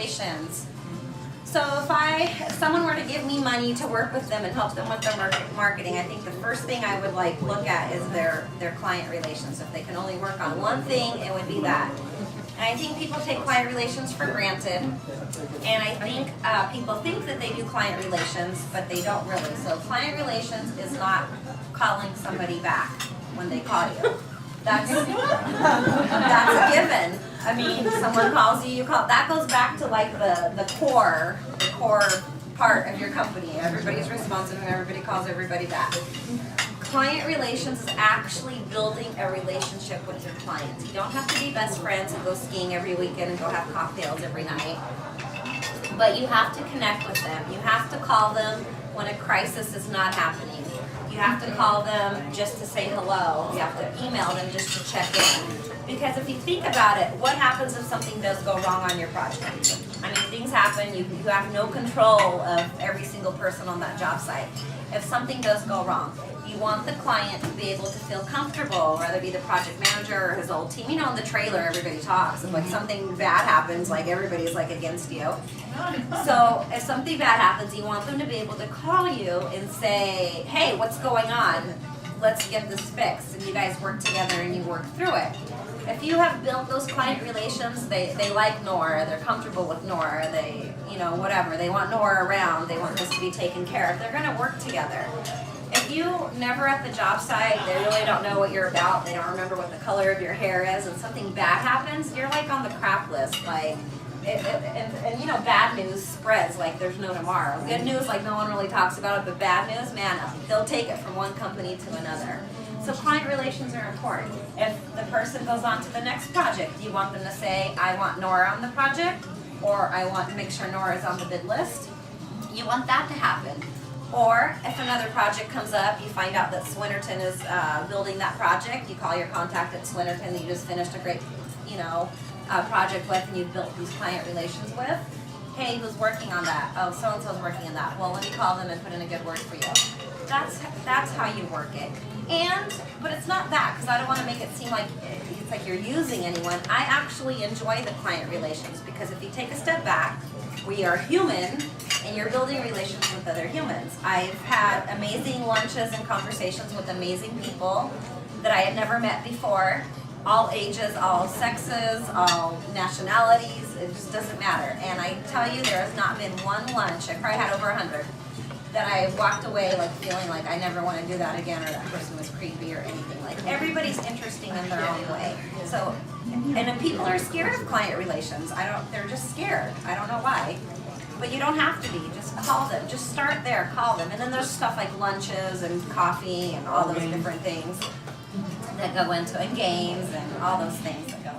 relations. So if someone were to give me money to work with them and help them with their marketing, I think the first thing I would like look at is their client relations. If they can only work on one thing, it would be that. And I think people take client relations for granted, and I think people think that they do client relations, but they don't really. So client relations is not calling somebody back when they call you. That's a given. I mean, someone calls you call. That goes back to like the core part of your company. Everybody's responsive and everybody calls everybody back. Client relations is actually building a relationship with your clients. You don't have to be best friends and go skiing every weekend and go have cocktails every night. But you have to connect with them. You have to call them when a crisis is not happening. You have to call them just to say hello. You have to email them just to check in. Because if you think about it, what happens if something does go wrong on your project? I mean, things happen. You have no control of every single person on that job site. If something does go wrong, you want the client to be able to feel comfortable, whether it be the project manager or his old team. You know, in the trailer, everybody talks. If like something bad happens, like everybody's like against you. So if something bad happens, you want them to be able to call you and say, hey, what's going on? Let's get this fixed. And you guys work together and you work through it. If you have built those client relations, they like Nora, they're comfortable with Nora, they, you know, whatever, they want Nora around, they want this to be taken care of, they're going to work together. If you never at the job site, they really don't know what you're about, they don't remember what the color of your hair is, and something bad happens, you're like on the crap list, like, and you know, bad news spreads like there's no tomorrow. Good news, like no one really talks about it, but bad news, man, they'll take it from one company to another. So client relations are important. If the person goes on to the next project, do you want them to say, I want Nora on the project, or I want to make sure Nora is on the bid list? You want that to happen. Or if another project comes up, you find out that Swinnerton is building that project, you call your contact at Swinnerton that you just finished a great, you know, project with and you've built these client relations with. Hey, who's working on that? Oh, so-and-so's working on that. Well, let me call them and put in a good word for you. That's how you work it. But it's not that, because I don't want to make it seem like it's like you're using anyone. I actually enjoy the client relations, because if you take a step back, we are human, and you're building relations with other humans. I've had amazing lunches and conversations with amazing people that I had never met before, all ages, all sexes, all nationalities, it just doesn't matter. And I tell you, there has not been one lunch, I probably had over 100, that I walked away like feeling like I never want to do that again, or that person was creepy or anything. Like, everybody's interesting in their own way. So, and if people are scared of client relations, they're just scared. I don't know why. But you don't have to be. Just call them. Just start there. Call them. And then there's stuff like lunches and coffee and all those different things that go into it, and games and all those things that go